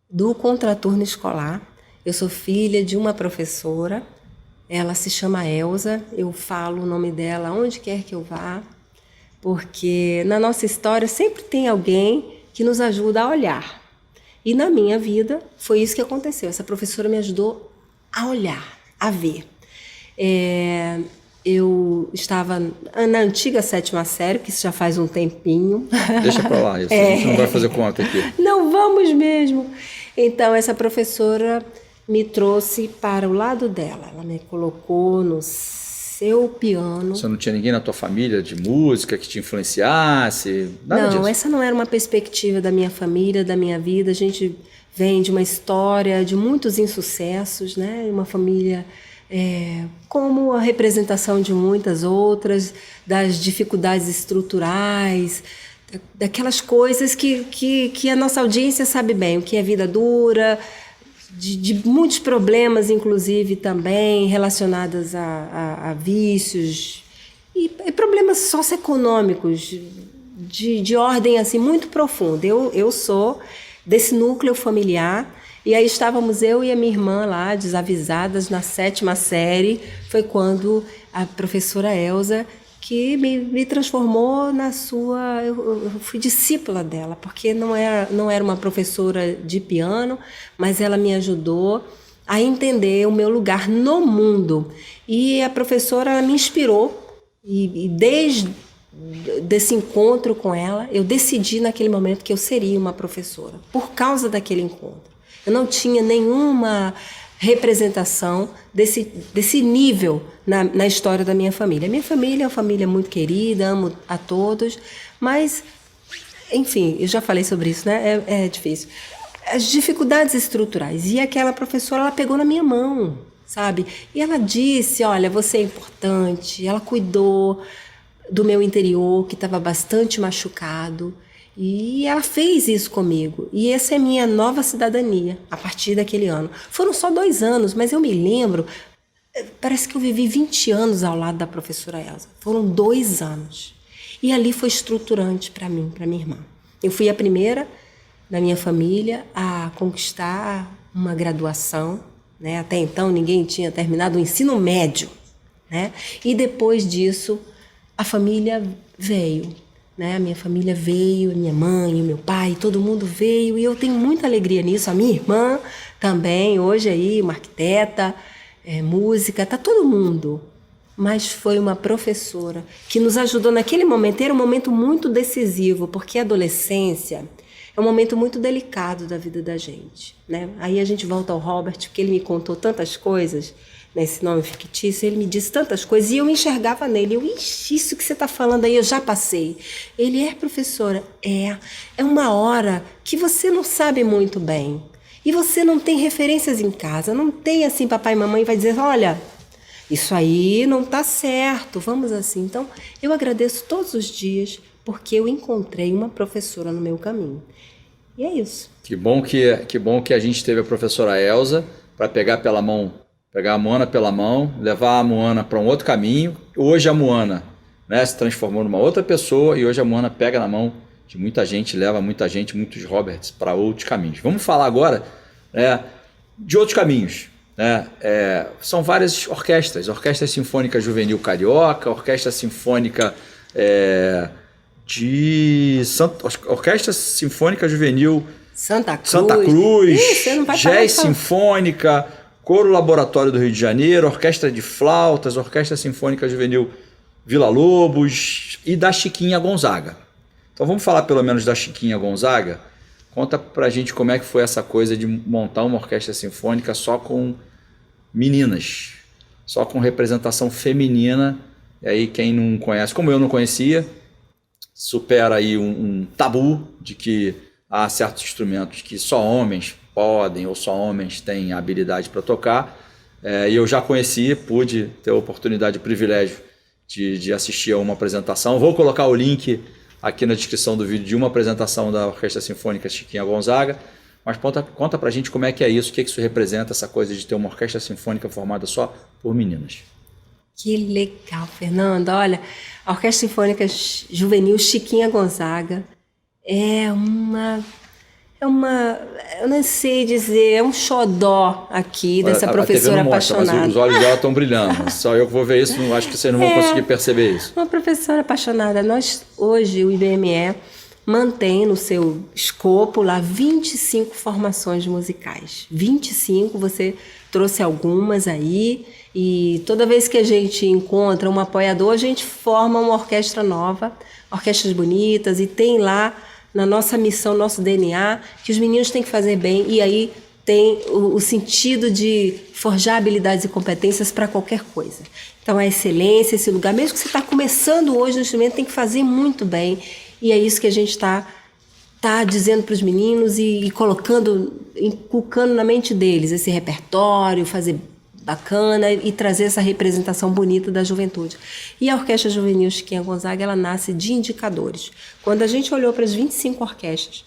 do contraturno escolar, eu sou filha de uma professora, ela se chama Elza, eu falo o nome dela onde quer que eu vá, porque na nossa história sempre tem alguém que nos ajuda a olhar. E na minha vida foi isso que aconteceu. Essa professora me ajudou a olhar, a ver. Eu estava na antiga 7ª série, que isso já faz um tempinho. Deixa pra lá, isso. A gente não vai fazer conta aqui. Não vamos mesmo. Então, essa professora me trouxe para o lado dela. Ela me colocou no seu piano. Você não tinha ninguém na tua família de música que te influenciasse? Nada disso? Não, essa não era uma perspectiva da minha família, da minha vida. A gente vem de uma história de muitos insucessos, né? Uma família como a representação de muitas outras, das dificuldades estruturais, daquelas coisas que a nossa audiência sabe bem, o que é vida dura, de muitos problemas, inclusive, também relacionados a vícios e problemas socioeconômicos de ordem assim, muito profunda. Eu sou desse núcleo familiar, e aí estávamos eu e a minha irmã lá, desavisadas, na 7ª série. Foi quando a professora Elza, que me transformou na sua... Eu fui discípula dela, porque não era uma professora de piano, mas ela me ajudou a entender o meu lugar no mundo. E a professora ela me inspirou, e desde desse encontro com ela, eu decidi naquele momento que eu seria uma professora, por causa daquele encontro. Eu não tinha nenhuma representação desse nível na história da minha família. A minha família é uma família muito querida, amo a todos, mas, enfim, eu já falei sobre isso, né? É difícil. As dificuldades estruturais. E aquela professora, ela pegou na minha mão, sabe? E ela disse, olha, você é importante. Ela cuidou do meu interior, que estava bastante machucado. E ela fez isso comigo. E essa é minha nova cidadania, a partir daquele ano. Foram só 2 anos, mas eu me lembro, parece que eu vivi 20 anos ao lado da professora Elza. Foram 2 anos. E ali foi estruturante para mim, para minha irmã. Eu fui a primeira da minha família a conquistar uma graduação, né? Até então ninguém tinha terminado o ensino médio, né? E depois disso a família veio. Né? A minha família veio, minha mãe, o meu pai, todo mundo veio, e eu tenho muita alegria nisso. A minha irmã também, hoje aí, uma arquiteta, música, tá todo mundo. Mas foi uma professora que nos ajudou naquele momento. Era um momento muito decisivo, porque a adolescência é um momento muito delicado da vida da gente, né? Aí a gente volta ao Robert, porque ele me contou tantas coisas, nesse nome fictício, ele me disse tantas coisas e eu me enxergava nele. Isso que você está falando aí, eu já passei. Ele professora, é uma hora que você não sabe muito bem e você não tem referências em casa, não tem assim papai e mamãe vai dizer, olha, isso aí não está certo, vamos assim. Então, eu agradeço todos os dias porque eu encontrei uma professora no meu caminho. E é isso. Que bom que a gente teve a professora Elza para pegar a Moana pela mão, levar a Moana para um outro caminho. Hoje a Moana, né, se transformou numa outra pessoa e hoje a Moana pega na mão de muita gente, leva muita gente, muitos Roberts para outros caminhos. Vamos falar agora de outros caminhos. Né? São várias orquestras. Orquestra Sinfônica Juvenil Carioca, Orquestra Sinfônica Orquestra Sinfônica Juvenil Santa Cruz, Jazz Sinfônica, Coro Laboratório do Rio de Janeiro, Orquestra de Flautas, Orquestra Sinfônica Juvenil Vila Lobos e da Chiquinha Gonzaga. Então vamos falar pelo menos da Chiquinha Gonzaga. Conta pra gente como é que foi essa coisa de montar uma orquestra sinfônica só com meninas, só com representação feminina. E aí quem não conhece, como eu não conhecia, supera aí um tabu de que há certos instrumentos que só homens podem ou só homens têm habilidade para tocar. E eu já conheci, pude ter a oportunidade, o privilégio de assistir a uma apresentação. Vou colocar o link aqui na descrição do vídeo de uma apresentação da Orquestra Sinfônica Chiquinha Gonzaga, mas conta pra gente como é que é isso, o que isso representa, essa coisa de ter uma orquestra sinfônica formada só por meninas. Que legal, Fernando. Olha, a Orquestra Sinfônica Juvenil Chiquinha Gonzaga eu não sei dizer, é um xodó aqui dessa professora a TV não mostra, apaixonada. mas os olhos dela estão brilhando. Só eu que vou ver isso, acho que vocês não vão conseguir perceber isso. Uma professora apaixonada. Hoje, o IBME mantém no seu escopo lá 25 formações musicais. 25, você trouxe algumas aí, e toda vez que a gente encontra um apoiador, a gente forma uma orquestra nova, orquestras bonitas, e tem lá na nossa missão, nosso DNA, que os meninos têm que fazer bem, e aí tem o sentido de forjar habilidades e competências para qualquer coisa. Então, a excelência, esse lugar, mesmo que você está começando hoje no instrumento, tem que fazer muito bem, e é isso que a gente está dizendo para os meninos e inculcando na mente deles esse repertório, fazer bacana e trazer essa representação bonita da juventude. E a Orquestra Juvenil Chiquinha Gonzaga, ela nasce de indicadores. Quando a gente olhou para as 25 orquestras,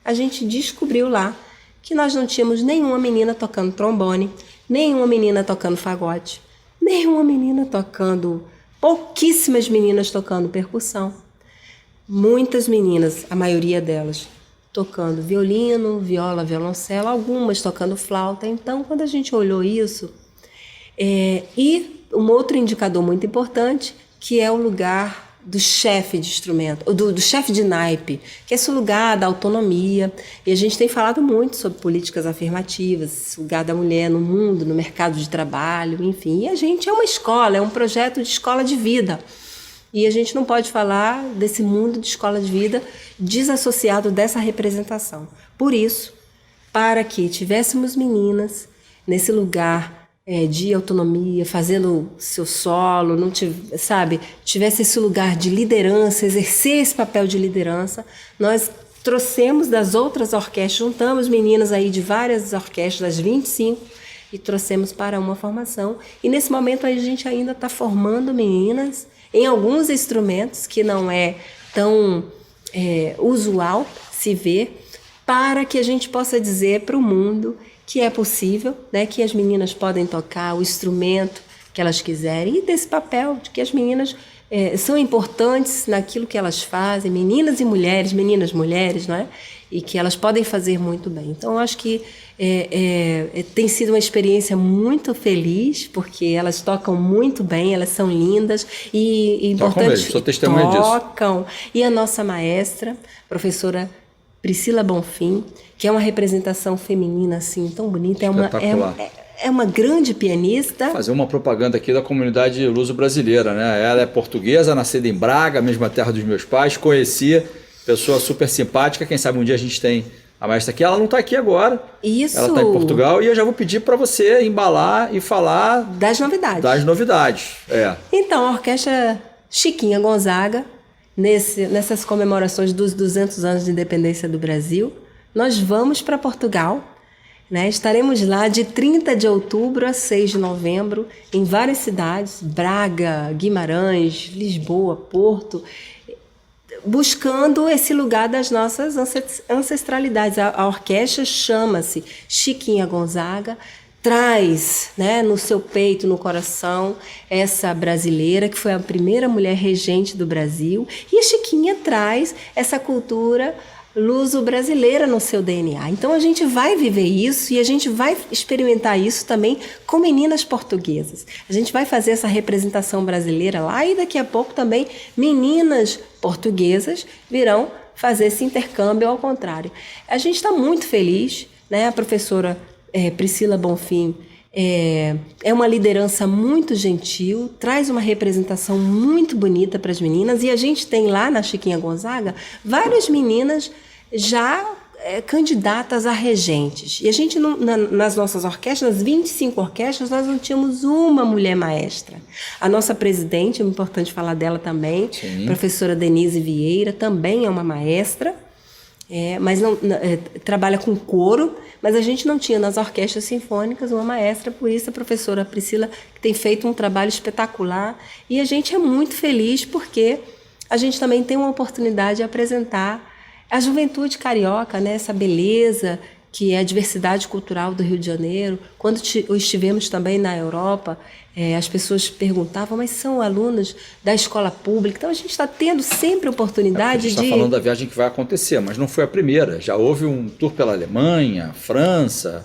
a gente descobriu lá que nós não tínhamos nenhuma menina tocando trombone, nenhuma menina tocando fagote, nenhuma menina tocando, pouquíssimas meninas tocando percussão. Muitas meninas, a maioria delas, tocando violino, viola, violoncelo, algumas tocando flauta. Então, quando a gente olhou isso, e um outro indicador muito importante, que é o lugar do chefe de instrumento, do chefe de naipe, que é esse lugar da autonomia. E a gente tem falado muito sobre políticas afirmativas, esse lugar da mulher no mundo, no mercado de trabalho, enfim. E a gente é uma escola, é um projeto de escola de vida. E a gente não pode falar desse mundo de escola de vida desassociado dessa representação. Por isso, para que tivéssemos meninas nesse lugar de autonomia, fazendo seu solo, tivesse esse lugar de liderança, exercer esse papel de liderança, nós trouxemos das outras orquestras, juntamos meninas aí de várias orquestras, das 25, e trouxemos para uma formação. E nesse momento aí a gente ainda está formando meninas em alguns instrumentos que não é tão usual se ver, para que a gente possa dizer para o mundo que é possível, né, que as meninas podem tocar o instrumento que elas quiserem, e desse papel de que as meninas são importantes naquilo que elas fazem, meninas e mulheres, mulheres, não é? E que elas podem fazer muito bem. Então, eu acho que tem sido uma experiência muito feliz, porque elas tocam muito bem, elas são lindas e importantes. Sou testemunha disso. Tocam. E a nossa maestra, professora Priscila Bonfim, que é uma representação feminina assim tão bonita, é uma grande pianista. Fazer uma propaganda aqui da comunidade luso-brasileira, né? Ela é portuguesa, nascida em Braga, mesma terra dos meus pais, conheci, pessoa super simpática, quem sabe um dia a gente tem a maestra aqui, ela não está aqui agora. Isso. Ela está em Portugal, e eu já vou pedir para você embalar e falar das novidades. Então, a Orquestra Chiquinha Gonzaga, nessas comemorações dos 200 anos de independência do Brasil, nós vamos para Portugal, né? Estaremos lá de 30 de outubro a 6 de novembro, em várias cidades, Braga, Guimarães, Lisboa, Porto, buscando esse lugar das nossas ancestralidades. A orquestra chama-se Chiquinha Gonzaga, traz, né, no seu peito, no coração, essa brasileira que foi a primeira mulher regente do Brasil, e a Chiquinha traz essa cultura luso-brasileira no seu DNA. Então a gente vai viver isso e a gente vai experimentar isso também com meninas portuguesas. A gente vai fazer essa representação brasileira lá, e daqui a pouco também meninas portuguesas virão fazer esse intercâmbio ao contrário. A gente está muito feliz, né? A professora Priscila Bonfim é uma liderança muito gentil, traz uma representação muito bonita para as meninas, e a gente tem lá na Chiquinha Gonzaga várias meninas já candidatas a regentes. E a gente, nas nossas orquestras, nas 25 orquestras, nós não tínhamos uma mulher maestra. A nossa presidente, é importante falar dela também, Sim. Professora Denise Vieira, também é uma maestra, mas trabalha com coro, mas a gente não tinha nas orquestras sinfônicas uma maestra, por isso a professora Priscila que tem feito um trabalho espetacular, e a gente é muito feliz porque a gente também tem uma oportunidade de apresentar a juventude carioca, né? Essa beleza que é a diversidade cultural do Rio de Janeiro. Quando estivemos também na Europa, as pessoas perguntavam, mas são alunos da escola pública? Então a gente está tendo sempre oportunidade A gente está falando da viagem que vai acontecer, mas não foi a primeira. Já houve um tour pela Alemanha, França,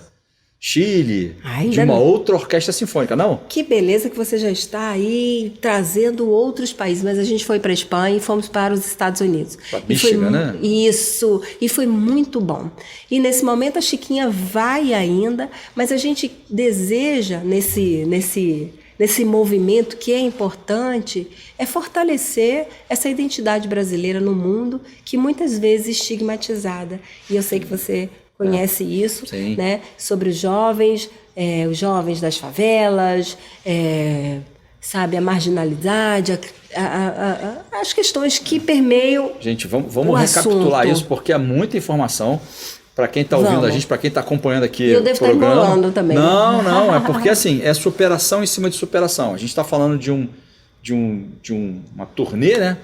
Chile, de uma outra orquestra sinfônica, não? Que beleza que você já está aí trazendo outros países, mas a gente foi para a Espanha e fomos para os Estados Unidos. Para Michigan, né? Isso, e foi muito bom. E nesse momento a Chiquinha vai ainda, mas a gente deseja nesse movimento que é importante, é fortalecer essa identidade brasileira no mundo, que muitas vezes é estigmatizada. E eu sei que você conhece isso, né? Sobre os jovens das favelas, sabe, a marginalidade, as questões que permeiam. Gente, vamos recapitular isso, porque é muita informação para quem está ouvindo a gente, para quem está acompanhando aqui o programa. Eu devo estar embolando também. Não, é porque assim, é superação em cima de superação. A gente está falando de uma turnê, né?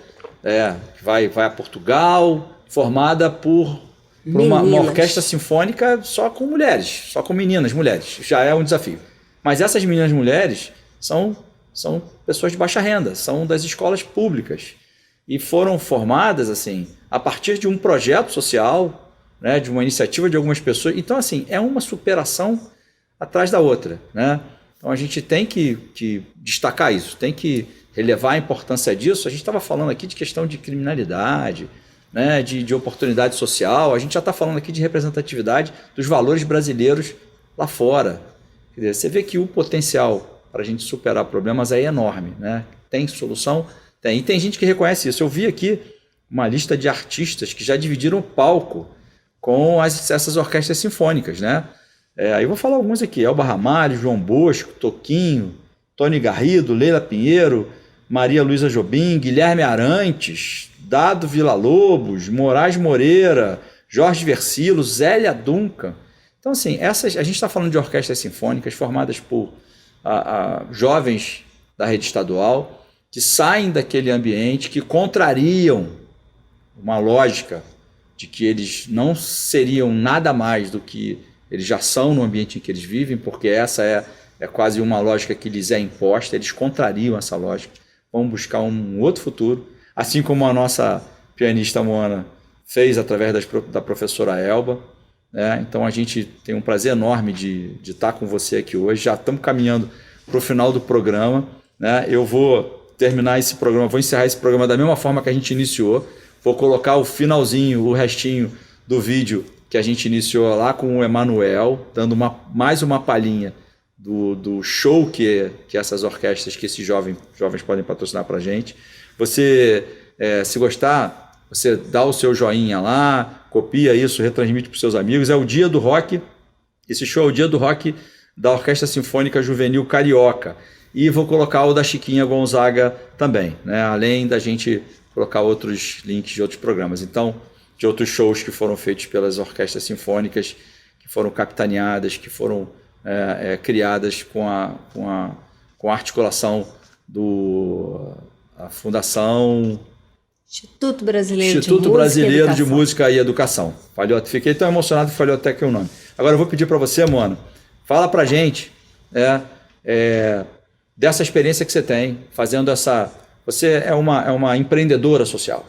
Que vai a Portugal, formada por uma orquestra sinfônica só com mulheres, só com meninas, mulheres. Já é um desafio. Mas essas meninas mulheres são pessoas de baixa renda, são das escolas públicas. E foram formadas assim a partir de um projeto social, né, de uma iniciativa de algumas pessoas. Então, assim, é uma superação atrás da outra, né? Então, a gente tem que destacar isso, tem que relevar a importância disso. A gente estava falando aqui de questão de criminalidade, né, de oportunidade social. A gente já está falando aqui de representatividade dos valores brasileiros lá fora. Quer dizer, você vê que o potencial para a gente superar problemas é enorme, né? Tem solução? Tem. E tem gente que reconhece isso. Eu vi aqui uma lista de artistas que já dividiram o palco com essas orquestras sinfônicas, né? Aí eu vou falar alguns aqui: Elba Ramalho, João Bosco, Toquinho, Tony Garrido, Leila Pinheiro, Maria Luísa Jobim, Guilherme Arantes, Dado Villa-Lobos, Moraes Moreira, Jorge Versilo, Zélia Duncan. Então, assim, a gente está falando de orquestras sinfônicas formadas por jovens da rede estadual que saem daquele ambiente, que contrariam uma lógica de que eles não seriam nada mais do que eles já são no ambiente em que eles vivem, porque essa é quase uma lógica que lhes é imposta. Eles contrariam essa lógica, vão buscar um outro futuro, assim como a nossa pianista Moana fez através da professora Elba, né? Então a gente tem um prazer enorme de estar com você aqui hoje. Já estamos caminhando para o final do programa, né? Eu vou terminar esse programa, vou encerrar esse programa da mesma forma que a gente iniciou. Vou colocar o finalzinho, o restinho do vídeo que a gente iniciou lá com o Emanuel, dando mais uma palhinha do show que essas orquestras, que esses jovens podem patrocinar para a gente. Você, se gostar, você dá o seu joinha lá, copia isso, retransmite para os seus amigos. É o Dia do Rock. Esse show é o Dia do Rock da Orquestra Sinfônica Juvenil Carioca. E vou colocar o da Chiquinha Gonzaga também, né? Além da gente colocar outros links de outros programas. Então, de outros shows que foram feitos pelas orquestras sinfônicas, que foram capitaneadas, que foram criadas com a articulação da Fundação Instituto Brasileiro de Música e Educação. Fiquei tão emocionado que falhou até que o nome. Agora eu vou pedir para você, Moana, fala para a gente dessa experiência que você tem, fazendo essa... Você é uma empreendedora social.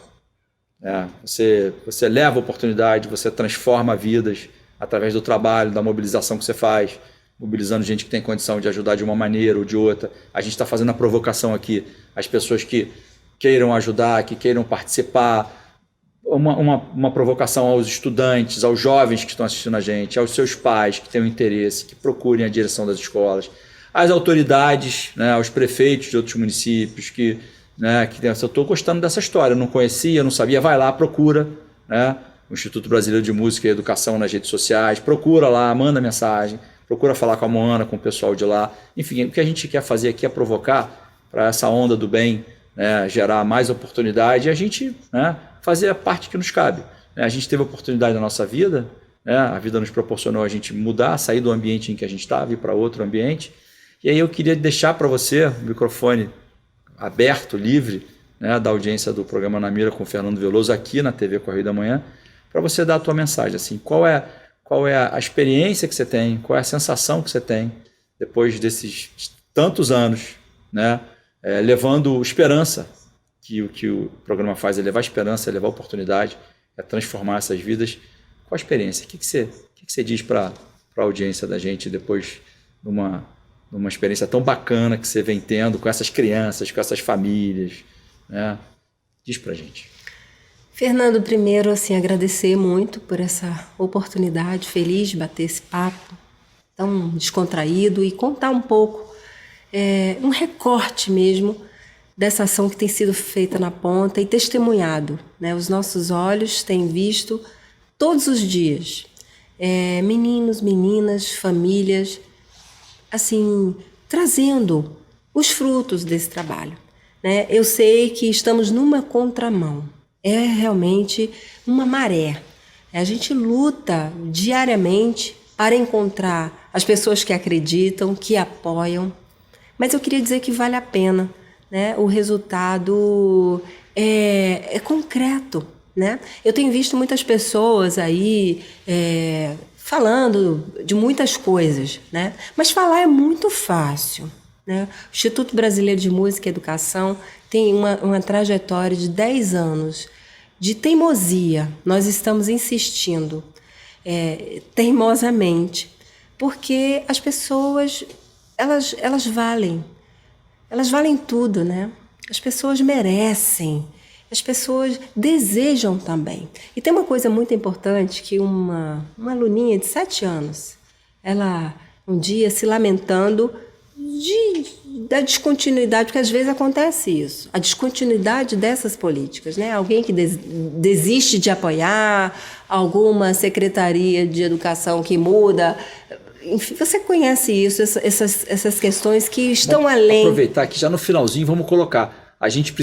Você leva oportunidade, você transforma vidas através do trabalho, da mobilização que você faz, mobilizando gente que tem condição de ajudar de uma maneira ou de outra. A gente está fazendo a provocação aqui, as pessoas que queiram ajudar, que queiram participar, uma provocação aos estudantes, aos jovens que estão assistindo a gente, aos seus pais que têm um interesse, que procurem a direção das escolas, às autoridades, né, aos prefeitos de outros municípios que eu estou gostando dessa história, não conhecia, não sabia, vai lá, procura, né, o Instituto Brasileiro de Música e Educação nas redes sociais, procura lá, manda mensagem, procura falar com a Moana, com o pessoal de lá. Enfim, o que a gente quer fazer aqui é provocar para essa onda do bem, né, gerar mais oportunidade e a gente, né, fazer a parte que nos cabe. A gente teve oportunidade na nossa vida, né, a vida nos proporcionou a gente mudar, sair do ambiente em que a gente estava e ir para outro ambiente. E aí eu queria deixar para você o microfone aberto, livre, né, da audiência do programa Na Mira com o Fernando Veloso aqui na TV Correio da Manhã, para você dar a tua mensagem. Assim, qual é qual é a experiência que você tem, qual é a sensação que você tem depois desses tantos anos, né? Levando esperança, que o que o programa faz é levar esperança, é levar oportunidade, é transformar essas vidas. Qual a experiência? O que você diz para a audiência da gente depois de uma experiência tão bacana que você vem tendo com essas crianças, com essas famílias, né? Diz para a gente. Fernando, primeiro, assim, agradecer muito por essa oportunidade, feliz de bater esse papo tão descontraído e contar um pouco, um recorte mesmo dessa ação que tem sido feita na ponta e testemunhado, né? Os nossos olhos têm visto todos os dias meninos, meninas, famílias, assim, trazendo os frutos desse trabalho, né? Eu sei que estamos numa contramão, é realmente uma maré. A gente luta diariamente para encontrar as pessoas que acreditam, que apoiam, mas eu queria dizer que vale a pena, né? O resultado é concreto, né? Eu tenho visto muitas pessoas aí falando de muitas coisas, né? Mas falar é muito fácil, né? O Instituto Brasileiro de Música e Educação tem uma trajetória de 10 anos de teimosia. Nós estamos insistindo teimosamente, porque as pessoas elas valem tudo, né? As pessoas merecem, as pessoas desejam também. E tem uma coisa muito importante que uma aluninha de 7 anos, ela um dia se lamentando da descontinuidade, porque às vezes acontece isso, a descontinuidade dessas políticas, né? Alguém que desiste de apoiar, alguma secretaria de educação que muda. Enfim, você conhece isso, essas questões que estão além. Aproveitar que já no finalzinho vamos colocar. A gente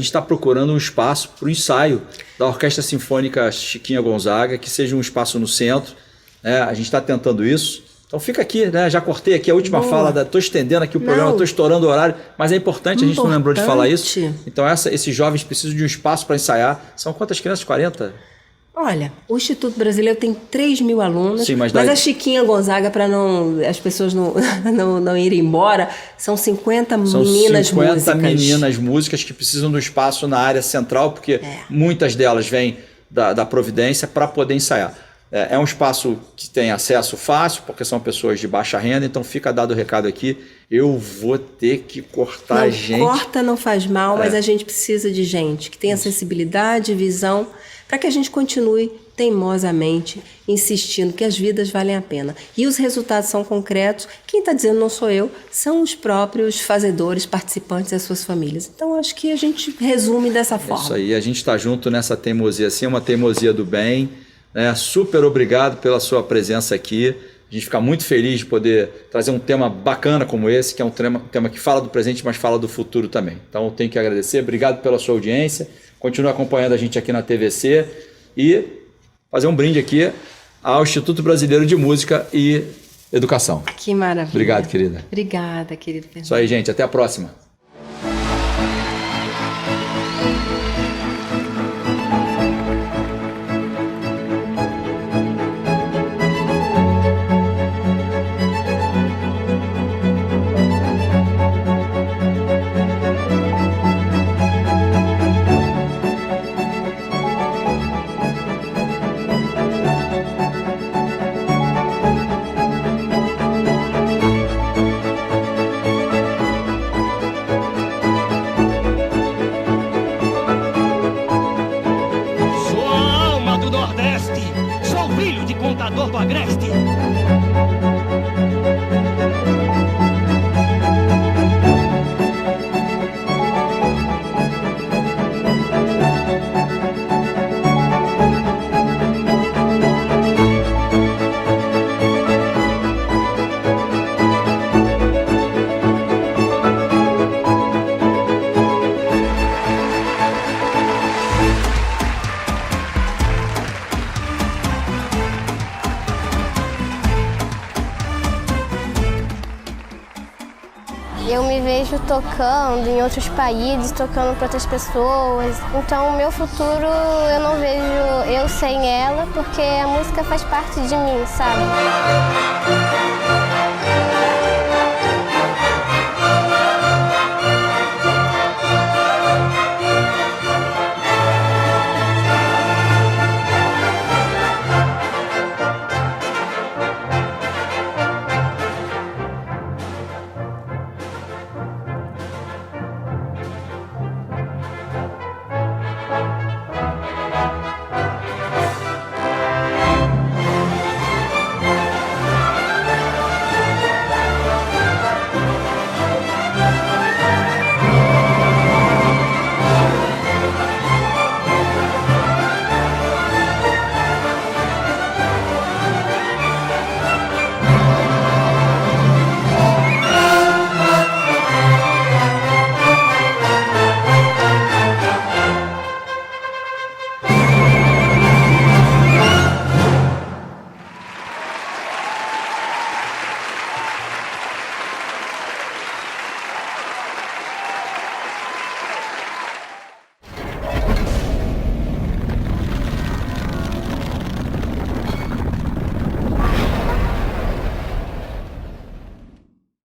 está procurando um espaço para o ensaio da Orquestra Sinfônica Chiquinha Gonzaga, que seja um espaço no centro, né? A gente está tentando isso. Então fica aqui, né? Já cortei aqui a última fala, estou estendendo aqui o programa, estou estourando o horário, mas é importante, a gente não lembrou de falar isso. Então esses jovens precisam de um espaço para ensaiar. São quantas crianças? 40? Olha, o Instituto Brasileiro tem 3.000 alunos, sim, mas a Chiquinha Gonzaga, para as pessoas não irem embora, são 50 meninas músicas. São 50 meninas músicas que precisam do espaço na área central, porque muitas delas vêm da Providência para poder ensaiar. É um espaço que tem acesso fácil, porque são pessoas de baixa renda, então fica dado o recado aqui. Eu vou ter que cortar gente. Corta, não faz mal, mas a gente precisa de gente que tenha sensibilidade, visão, para que a gente continue teimosamente insistindo que as vidas valem a pena. E os resultados são concretos. Quem está dizendo não sou eu, são os próprios fazedores, participantes e as suas famílias. Então, acho que a gente resume dessa forma. Isso aí, a gente está junto nessa teimosia, assim, uma teimosia do bem. Super obrigado pela sua presença aqui. A gente fica muito feliz de poder trazer um tema bacana como esse, que é um tema que fala do presente, mas fala do futuro também. Então, eu tenho que agradecer. Obrigado pela sua audiência. Continue acompanhando a gente aqui na TVC e fazer um brinde aqui ao Instituto Brasileiro de Música e Educação. Que maravilha. Obrigado, querida. Obrigada, querido Fernando. Isso aí, gente. Até a próxima. do Agreste. vejo tocando em outros países, tocando para outras pessoas. Então, o meu futuro, eu não vejo eu sem ela, porque a música faz parte de mim, sabe?